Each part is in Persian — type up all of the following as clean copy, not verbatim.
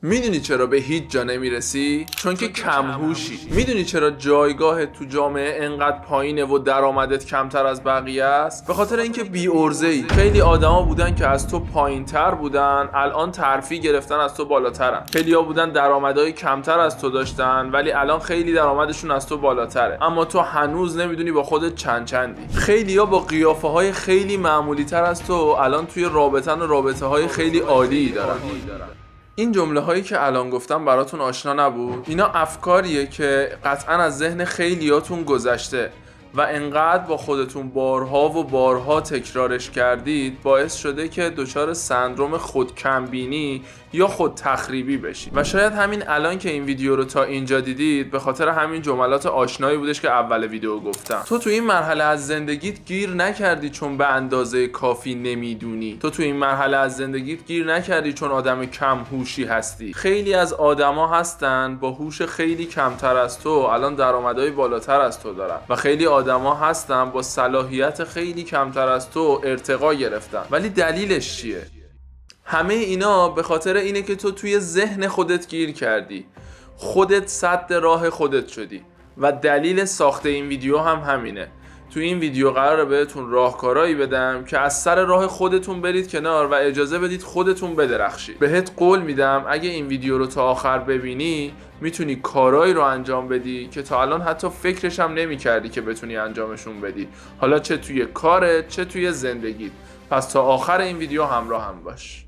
میدونی چرا به هیچ جا نمیرسی؟ چون که کم‌هوشی. میدونی چرا جایگاهت تو جامعه انقدر پایینه و درآمدت کمتر از بقیه است؟ به خاطر اینکه بی‌عرضه‌ای. خیلی آدما بودن که از تو پایینتر بودن، الان ترفیع گرفتن از تو بالاترن. خیلیا بودن درآمدهای کمتر از تو داشتن، ولی الان خیلی درآمدشون از تو بالاتره. اما تو هنوز نمیدونی با خودت چندی. خیلیا با قیافه‌های خیلی معمولی‌تر از تو الان توی رابطه‌های رابطه‌های خیلی عالی دارن. این جمله هایی که الان گفتم براتون آشنا نبود؟ اینا افکاریه که قطعا از ذهن خیلیاتون گذشته و انقدر با خودتون بارها و بارها تکرارش کردید باعث شده که دچار سندروم خودکمبینی یا خود تخریبی بشید. و شاید همین الان که این ویدیو رو تا اینجا دیدید به خاطر همین جملات آشنایی بودش که اول ویدیو گفتم. تو این مرحله از زندگیت گیر نکردی چون به اندازه کافی نمیدونی. تو این مرحله از زندگیت گیر نکردی چون آدم کم هوشی هستی. خیلی از آدما هستن با هوش خیلی کمتر از تو الان درآمدهای بالاتر از تو دارن و خیلی آدما هستن با صلاحیت خیلی کمتر از تو ارتقا گرفتن. ولی دلیلش چیه؟ همه اینا به خاطر اینه که تو توی ذهن خودت گیر کردی، خودت سد راه خودت شدی و دلیل ساخت این ویدیو هم همینه. توی این ویدیو قراره بهتون راهکارایی بدم که از سر راه خودتون برید کنار و اجازه بدید خودتون بدرخشید. بهت قول میدم اگه این ویدیو رو تا آخر ببینی میتونی کارایی رو انجام بدی که تا الان حتی فکرش هم نمی کردی که بتونی انجامشون بدی، حالا چه توی کارت چه توی زندگیت. پس تا آخر این ویدیو همراه هم باش.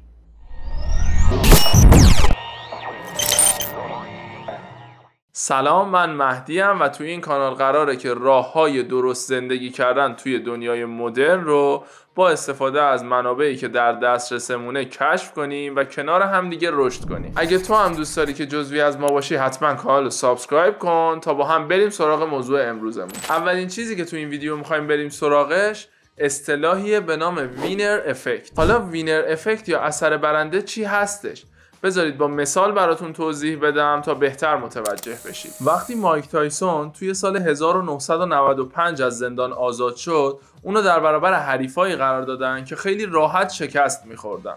سلام، من مهدی ام و توی این کانال قراره که راه‌های درست زندگی کردن توی دنیای مدرن رو با استفاده از منابعی که در دسترسمونه کشف کنیم و کنار هم دیگه رشد کنیم. اگه تو هم دوست داری که جزوی از ما باشی حتما کانال رو سابسکرایب کن تا با هم بریم سراغ موضوع امروزمون. اولین چیزی که تو این ویدیو می‌خوایم بریم سراغش اصطلاحیه به نام وینر افکت. حالا وینر افکت یا اثر برنده چی هستش؟ بذارید با مثال براتون توضیح بدم تا بهتر متوجه بشید. وقتی مایک تایسون توی سال 1995 از زندان آزاد شد، اونو در برابر حریفایی قرار دادن که خیلی راحت شکست می‌خوردن.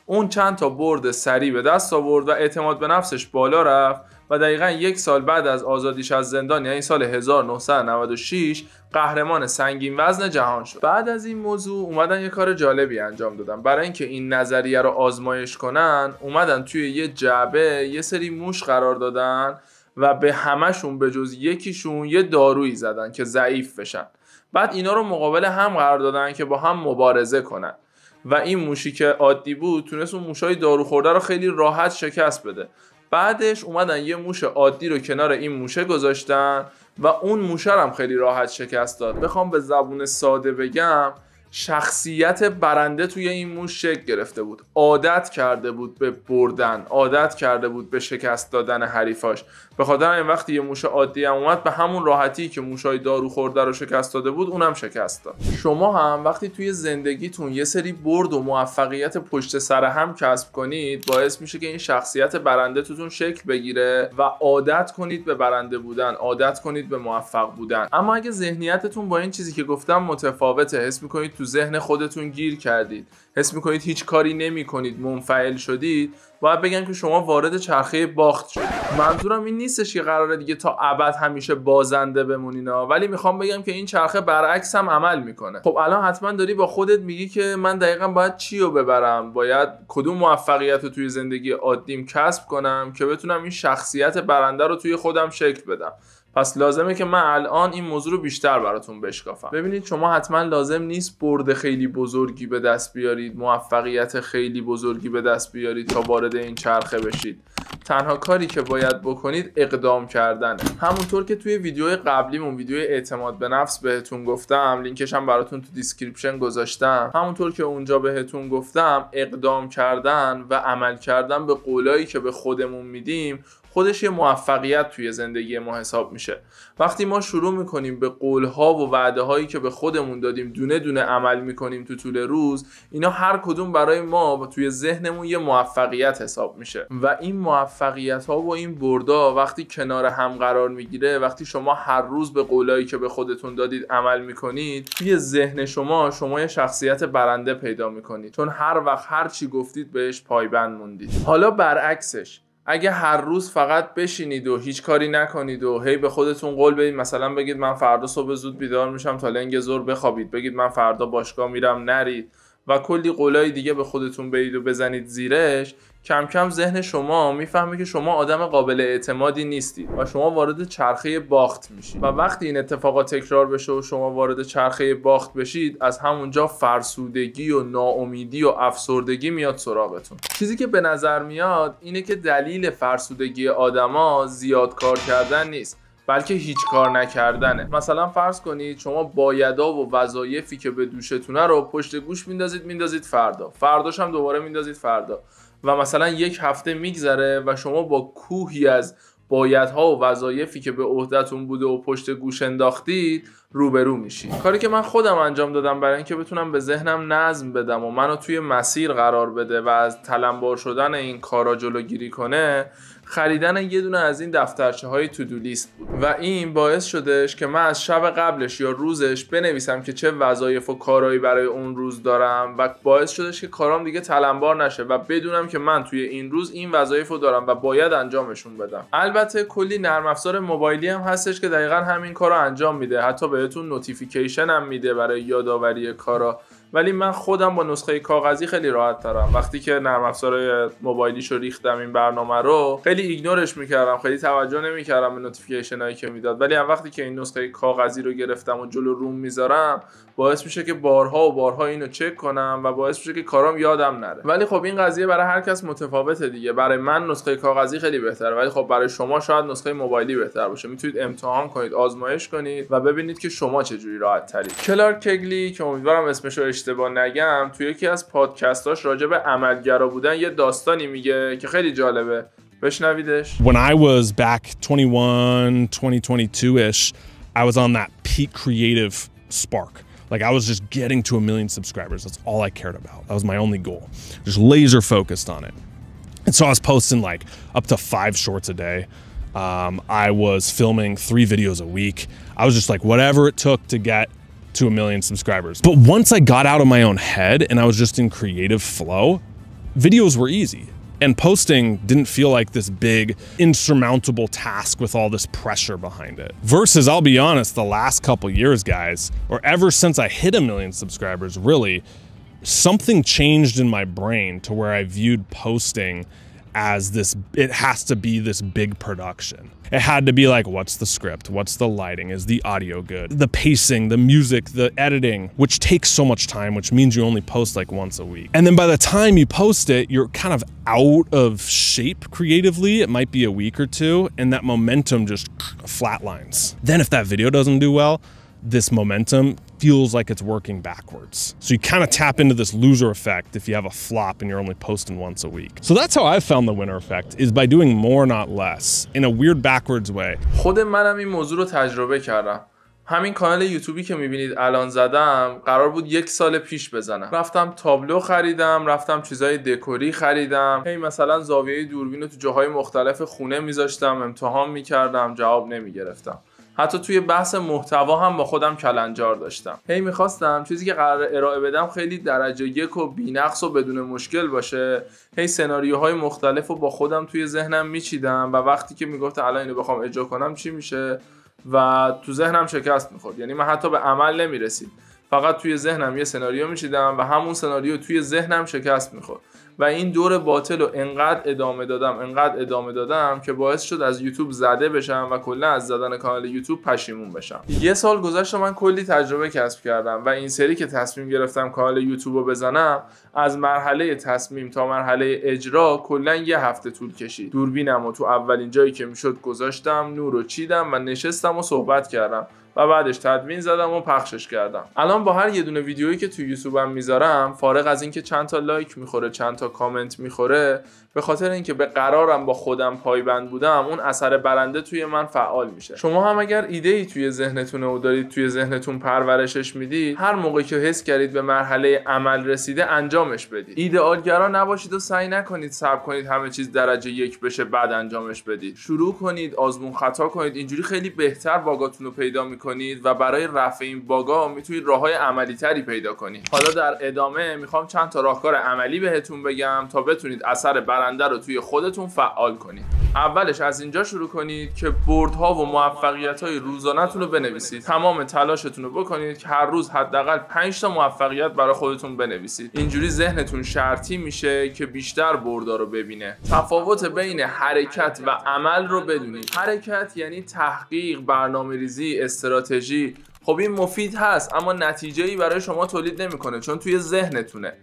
اون چند تا برد سریع به دست آورد و اعتماد به نفسش بالا رفت و دقیقاً یک سال بعد از آزادیش از زندان، یعنی سال 1996، قهرمان سنگین وزن جهان شد. بعد از این موضوع اومدن یه کار جالبی انجام دادن. برای اینکه این نظریه رو آزمایش کنن اومدن توی یه جعبه یه سری موش قرار دادن و به همشون به جز یکیشون یه دارویی زدن که ضعیف بشن. بعد اینا رو مقابل هم قرار دادن که با هم مبارزه کنن و این موشی که عادی بود تونست اون موشای دارو خورده رو خیلی راحت شکست بده. بعدش اومدن یه موش عادی رو کنار این موشه گذاشتن و اون موشه هم خیلی راحت شکست داد. بخوام به زبون ساده بگم، شخصیت برنده توی این موش شکل گرفته بود. عادت کرده بود به بردن، عادت کرده بود به شکست دادن حریفاش. به خاطر این وقتی یه موش عادی هم اومد به همون راحتی که موشای دارو خورده رو شکست داده بود اونم شکست داد. شما هم وقتی توی زندگیتون یه سری برد و موفقیت پشت سر هم کسب کنید باعث میشه که این شخصیت برنده توتون شکل بگیره و عادت کنید به برنده بودن، عادت کنید به موفق بودن. اما اگه ذهنیتتون با این چیزی که گفتم متفاوته، حس میکنید تو ذهن خودتون گیر کردید، حس میکنید هیچ کاری نمیکنید، منفعل شدید، باید بگم که شما وارد چرخه باخت شدید. منظورم این نیستش که قراره دیگه تا ابد همیشه بازنده بمونینا، ولی میخوام بگم که این چرخه برعکس هم عمل میکنه. خب الان حتما داری با خودت میگی که من دقیقاً باید چی رو ببرم، باید کدوم موفقیت رو توی زندگی عادیم کسب کنم که بتونم این شخصیت برنده رو توی خودم شکل بدم. پس لازمه که من الان این موضوع رو بیشتر براتون بشکافم. ببینید شما حتما لازم نیست برد خیلی بزرگی به دست بیارید، موفقیت خیلی بزرگی به دست بیارید تا وارد این چرخه بشید. تنها کاری که باید بکنید اقدام کردنه. همونطور که توی ویدیو قبلیمون، ویدیو اعتماد به نفس، بهتون گفتم، لینکش هم براتون تو دیسکریپشن گذاشتم. همونطور که اونجا بهتون گفتم اقدام کردن و عمل کردن به قولایی که به خودمون میدیم خودش یه موفقیت توی زندگی ما حساب میشه. وقتی ما شروع میکنیم به قولها و وعده هایی که به خودمون دادیم دونه دونه عمل میکنیم تو طول روز، اینا هر کدوم برای ما توی ذهنمون یه موفقیت حساب میشه و این موفقیت ها و این بردا وقتی کنار هم قرار میگیره، وقتی شما هر روز به قولایی که به خودتون دادید عمل میکنید، توی ذهن شما یه شخصیت برنده پیدا میکنید، چون هر وقت هر چی گفتید بهش پایبند موندید. حالا برعکسش، اگه هر روز فقط بشینید و هیچ کاری نکنید و هی به خودتون قول بدید، مثلا بگید من فردا صبح زود بیدار میشم تا لنگ ظهر بخوابید، بگید من فردا باشگاه میرم نرید و کلی قولای دیگه به خودتون بدید و بزنید زیرش، کم کم ذهن شما میفهمه که شما آدم قابل اعتمادی نیستید و شما وارد چرخه باخت میشید. و وقتی این اتفاقات تکرار بشه و شما وارد چرخه باخت بشید، از همونجا فرسودگی و ناامیدی و افسردگی میاد سراغتون. چیزی که به نظر میاد اینه که دلیل فرسودگی آدما زیاد کار کردن نیست، بلکه هیچ کار نکردنه. مثلا فرض کنید شما بایدا و وظایفی که به دوشتونه رو پشت گوش میندازید فرداش هم دوباره میندازید فردا و مثلا یک هفته میگذره و شما با کوهی از بایدها و وظایفی که به عهده‌تون بوده و پشت گوش انداختید روبرو میشید. کاری که من خودم انجام دادم برای اینکه بتونم به ذهنم نظم بدم و منو توی مسیر قرار بده و از تلمبار شدن این کارا جلوگیری کنه، خریدن یه دونه از این دفترچه های تو دو لیست بود و این باعث شدش که من از شب قبلش یا روزش بنویسم که چه وظایف و کارهایی برای اون روز دارم و باعث شدش که کارام دیگه تلمبار نشه و بدونم که من توی این روز این وظایفو دارم و باید انجامشون بدم. البته کلی نرم افزار موبایلی هم هستش که دقیقاً همین کارو انجام میده، حتی بهتون نوتیفیکیشن هم میده برای یادآوری کارا، ولی من خودم با نسخه کاغذی خیلی راحت ترم. وقتی که نرم افزار موبایلیشو ریختم این برنامه رو، خیلی ایگنورش میکردم، خیلی توجه نمیکردم به نوتیفیکیشن هایی که میداد، ولی وقتی که این نسخه کاغذی رو گرفتم و جلو روم میذارم، باعث میشه که بارها و بارها اینو چک کنم و باعث میشه که کارام یادم نره. ولی خب این قضیه برای هر کس متفاوته دیگه. برای من نسخه کاغذی خیلی بهتره، ولی خب برای شما شاید نسخه موبایلی بهتر باشه. میتونید امتحان کنید، آزمایش کنید و ببینید که شما چه جوری راحت ترید. کلارک کگلی که امیدوارم اسمشو اشتباه نگم، توی یکی از پادکستاش راجع به عملگرا بودن یه داستانی میگه که خیلی جالبه. بشنویدش. When I was back 21, 2022-ish, I was on that peak creative spark. Like I was just getting to 1 million subscribers. That's all I cared about. That was my only goal. Just laser focused on it. And so I was posting like up to 5 shorts a day. I was filming 3 videos a week. I was just like whatever it took to get to 1 million subscribers. But once I got out of my own head and I was just in creative flow, videos were easy. And posting didn't feel like this big, insurmountable task with all this pressure behind it. Versus, I'll be honest, the last couple years, guys, or ever since I hit 1 million subscribers, really, something changed in my brain to where I viewed posting as this, it has to be this big production. It had to be like, what's the script? What's the lighting? Is the audio good? The pacing, the music, the editing, which takes so much time, which means you only post like once a week. And then by the time you post it, you're kind of out of shape creatively. It might be a week or 2, and that momentum just flatlines. Then if that video doesn't do well, this momentum feels like it's working backwards. So you kind of tap into this loser effect if you have a flop and you're only posting once a week. So that's how I've found the winner effect, is by doing more, not less, in a weird backwards way. خود منم این موضوع رو تجربه کردم. همین کانال یوتیوبی که میبینید الان زدم قرار بود 1 سال پیش بزنم. رفتم تابلو خریدم، رفتم چیزای دکوری خریدم، هی مثلا زاویه دوربین رو تو جاهای مختلف خونه میذاشتم، امتحان میکردم، جواب نمیگرفتم. حتی توی بحث محتوا هم با خودم کلنجار داشتم. هی میخواستم چیزی که قرار ارائه بدم خیلی درجه 1 و بی‌نقص و بدون مشکل باشه. هی سناریوهای مختلف رو با خودم توی ذهنم میچیدم و وقتی که میگفت الان اینو بخوام اجرا کنم چی میشه و تو ذهنم شکست میخورد. یعنی من حتی به عمل نمیرسید، فقط توی ذهنم یه سناریو میچیدم و همون سناریو توی ذهنم شکست میخورد و این دور باطل رو انقدر ادامه دادم که باعث شد از یوتیوب زده بشم و کلا از زدن کانال یوتیوب پشیمون بشم. 1 سال گذشت من کلی تجربه کسب کردم و این سری که تصمیم گرفتم کانال یوتیوب رو بزنم، از مرحله تصمیم تا مرحله اجرا کلا 1 هفته طول کشید. دوربینم رو تو اولین جایی که میشد گذاشتم، نور رو چیدم و نشستم و صحبت کردم و بعدش تدوین زدم و پخشش کردم. الان با هر یه دونه ویدیویی که تو یوتیوبم میذارم، فارغ از اینکه چند تا لایک میخوره، چند تا کامنت میخوره، به خاطر اینکه به قرارم با خودم پایبند بودم، اون اثر برنده توی من فعال میشه. شما هم اگر ایده‌ای توی ذهنتونه و دارید توی ذهنتون پرورشش میدید، هر موقع که حس کردید به مرحله عمل رسیده انجامش بدید. ایدئالگرا نباشید و سعی نکنید صبر کنید همه چیز درجه 1 بشه بعد انجامش بدید. شروع کنید، آزمون خطا کنید، اینجوری خیلی بهتر باگاتون رو پیدا میکنید و برای رفع این باگا میتونید راههای عملی تری پیدا کنید. حالا در ادامه میخوام چند تا راهکار عملی بهتون بگم بگم تا بتونید اثر برنده رو توی خودتون فعال کنید. اولش از اینجا شروع کنید که بردها و موفقیت‌های روزانه‌تون رو بنویسید. تمام تلاشتون رو بکنید که هر روز حداقل 5 تا موفقیت برای خودتون بنویسید. اینجوری ذهنتون شرطی میشه که بیشتر بردا رو ببینه. تفاوت بین حرکت و عمل رو بدونید. حرکت یعنی تحقیق، برنامه‌ریزی، استراتژی. خب این مفید هست اما نتیجه‌ای برای شما تولید نمی‌کنه چون توی ذهنتونه.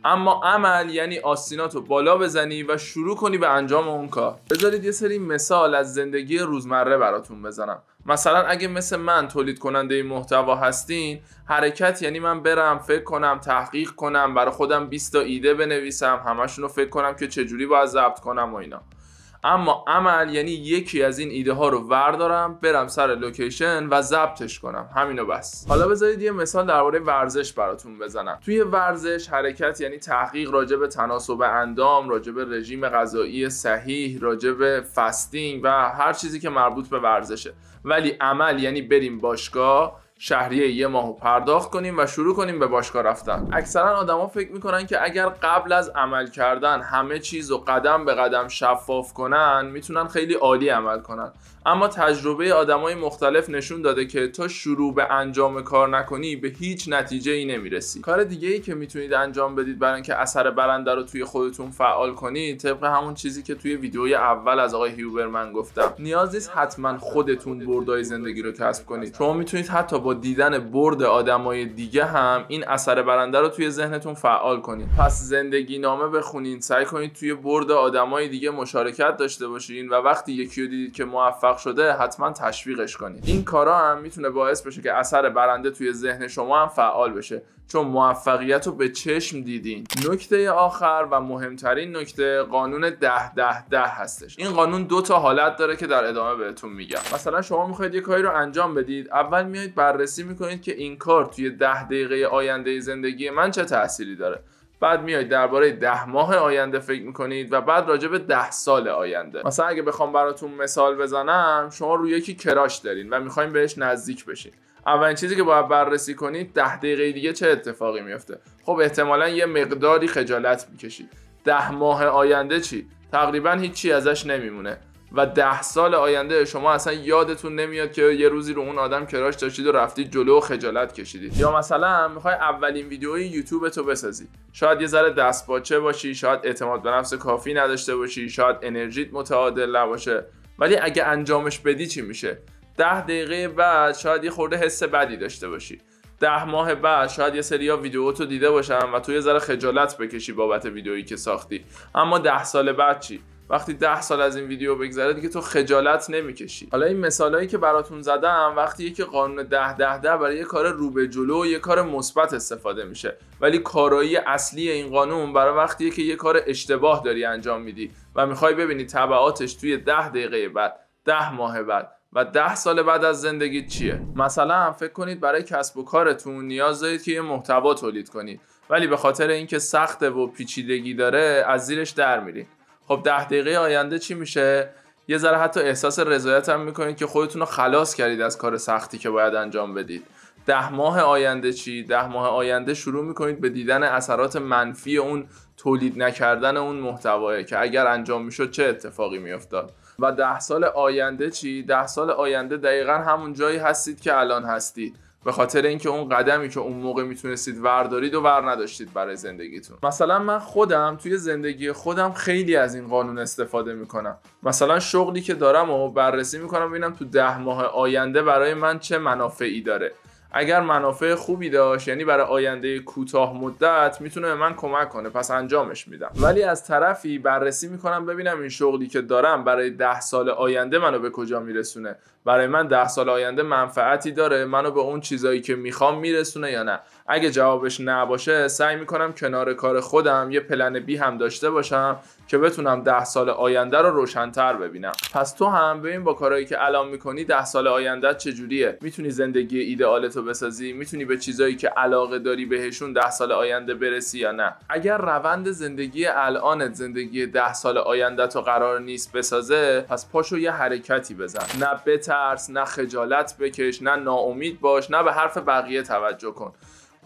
اما عمل یعنی آستیناتو بالا بزنی و شروع کنی به انجام اون کار. بذارید یه سری مثال از زندگی روزمره براتون بزنم. مثلا اگه مثل من تولید کننده محتوا هستین، حرکت یعنی من برم فکر کنم، تحقیق کنم، برای خودم 20 تا ایده بنویسم، همشون رو فکر کنم که چجوری باید ضبط کنم و اینا. اما عمل یعنی یکی از این ایده ها رو وردارم، برم سر لوکیشن و ضبطش کنم. همینو بس. حالا بذارید یه مثال درباره ورزش براتون بزنم. توی ورزش حرکت یعنی تحقیق راجع به تناسب اندام، راجع به رژیم غذایی صحیح، راجع به فستینگ و هر چیزی که مربوط به ورزشه. ولی عمل یعنی بریم باشگاه، شهریه یه ماهو پرداخت کنیم و شروع کنیم به باشگاه رفتن. اکثرا آدما فکر میکنن که اگر قبل از عمل کردن همه چیزو قدم به قدم شفاف کنن میتونن خیلی عالی عمل کنن. اما تجربه آدمای مختلف نشون داده که تا شروع به انجام کار نکنی به هیچ نتیجه‌ای نمیرسی. کار دیگه‌ای که میتونید انجام بدید برای اینکه اثر برنده رو توی خودتون فعال کنید، طبق همون چیزی که توی ویدیوی اول از آقای هیوبرمن گفتم، نیاز نیست حتما خودتون بردای زندگی رو کسب کنید. شما میتونید حتی با دیدن برد آدمای دیگه هم این اثر برنده رو توی ذهنتون فعال کنید. پس زندگی نامه بخونید، سعی کنید توی برد آدمای دیگه مشارکت داشته باشین و وقتی یکی رو دیدید که موفق شده حتما تشویقش کنید. این کارا هم میتونه باعث بشه که اثر برنده توی ذهن شما هم فعال بشه، چون موفقیت رو به چشم دیدین. نکته آخر و مهمترین نکته قانون 10-10-10 هستش. این قانون 2 تا حالت داره که در ادامه بهتون میگم. مثلا شما میخواید یه کاری رو انجام بدید، اول میایید بررسی میکنید که این کار توی 10 دقیقه آینده زندگی من چه تأثیری داره. بعد میایید درباره 10 ماه آینده فکر میکنید و بعد راجع به 10 سال آینده. مثلا اگه بخوام براتون مثال بزنم، شما روی یکی کراش دارین و میخواین بهش نزدیک بشین. اولین چیزی که باید بررسی کنید 10 دقیقه دیگه چه اتفاقی میفته. خب احتمالاً یه مقداری خجالت میکشید. 10 ماه آینده چی؟ تقریبا هیچی ازش نمیمونه. و 10 سال آینده شما اصلا یادتون نمیاد که یه روزی رو اون آدم کراش داشتید و رفتید جلو و خجالت کشیدید. یا مثلا میخوای اولین ویدیوی یوتیوب تو بسازی، شاید یه ذره دستپاچه باشی، شاید اعتماد به نفس کافی نداشته باشی، شاید انرژیت متعادل نباشه، ولی اگه انجامش بدی چی میشه؟ 10 دقیقه بعد شاید یه خورده حس بدی داشته باشی. 10 ماه بعد شاید یه سریا ویدیوتو دیده باشن و تو یه ذره خجالت بکشی بابت ویدیویی که ساختی. اما 10 سال بعد چی؟ وقتی 10 سال از این ویدیو بگذره دیگه تو خجالت نمیکشی. حالا این مثالایی که براتون زدم وقتیه که قانون 10-10-10 برای یه کار رو به جلو و یه کار مثبت استفاده میشه، ولی کارایی اصلی این قانون برای وقتیه که یه کار اشتباه داری انجام میدی و میخوای ببینی تبعاتش توی 10 دقیقه بعد، 10 ماه بعد و 10 سال بعد از زندگی چیه. مثلا فکر کنید برای کسب و کارتون نیاز دارید که یه محتوا تولید کنید، ولی به خاطر اینکه سخته و پیچیدگی داره از زیرش در میرید. خب 10 دقیقه آینده چی میشه؟ یه ذره حتی احساس رضایت هم میکنید که خودتون رو خلاص کردید از کار سختی که باید انجام بدید. 10 ماه آینده چی؟ 10 ماه آینده شروع میکنید به دیدن اثرات منفی اون تولید نکردن اون محتوایی که اگر انجام میشد چه اتفاقی میافتاد. و 10 سال آینده چی؟ 10 سال آینده دقیقاً همون جایی هستید که الان هستید، به خاطر اینکه اون قدمی که اون موقع میتونستید وردارید و ور نداشتید برای زندگیتون. مثلا من خودم توی زندگی خودم خیلی از این قانون استفاده میکنم. مثلا شغلی که دارم و بررسی میکنم ببینم تو 10 ماه آینده برای من چه منافعی داره. اگر منافع خوبی داشت، یعنی برای آینده کوتاه مدت میتونه به من کمک کنه، پس انجامش میدم. ولی از طرفی بررسی میکنم ببینم این شغلی که دارم برای 10 سال آینده منو به کجا میرسونه. برای من 10 سال آینده منفعتی داره، منو به اون چیزایی که میخوام میرسونه یا نه. اگه جوابش نه باشه سعی میکنم کنار کار خودم یه پلن بی هم داشته باشم که بتونم 10 سال آینده رو روشن‌تر ببینم. پس تو هم ببین با کارهایی که الان میکنی 10 سال آینده چجوریه؟ میتونی زندگی ایدئالتو بسازی؟ میتونی به چیزایی که علاقه داری بهشون 10 سال آینده برسی یا نه؟ اگر روند زندگی الانت زندگی 10 سال آینده تو قرار نیست بسازه، پس پاشو یه حرکتی بزن. نه بترس، نه خجالت بکش، نه ناامید باش، نه به حرف بقیه توجه کن.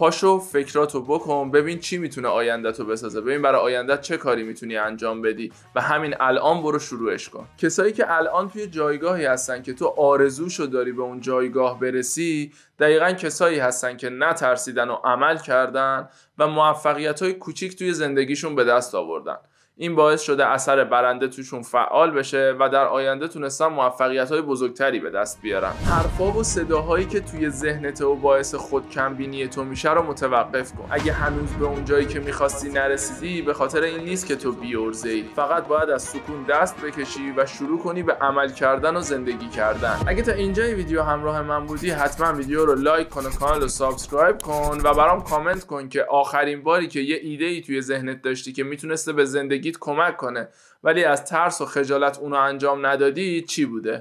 پاشو فکراتو بکن، ببین چی میتونه آینده‌تو بسازه، ببین برای آینده‌ت چه کاری میتونی انجام بدی و همین الان برو شروعش کن. کسایی که الان توی جایگاهی هستن که تو آرزوشو داری به اون جایگاه برسی، دقیقاً کسایی هستن که نترسیدن و عمل کردن و موفقیت‌های کوچیک توی زندگیشون به دست آوردن. این باعث شده اثر برنده توشون فعال بشه و در آینده تونستن موفقیت‌های بزرگتری به دست بیارن. حرفا و صداهایی که توی ذهنت و باعث خودکمبینی تو میشه رو متوقف کن. اگه هنوز به اون جایی که می‌خواستی نرسیدی، به خاطر این نیست که تو بی‌عرضه‌ای. فقط باید از سکون دست بکشی و شروع کنی به عمل کردن و زندگی کردن. اگه تا اینجای ویدیو همراه من بودی، حتما ویدیو رو لایک کن و کانال رو سابسکرایب کن و برام کامنت کن که آخرین باری که یه ایده‌ای توی ذهنت داشتی که میتونسته به زندگیت کمک کنه ولی از ترس و خجالت اونو انجام ندادی چی بوده؟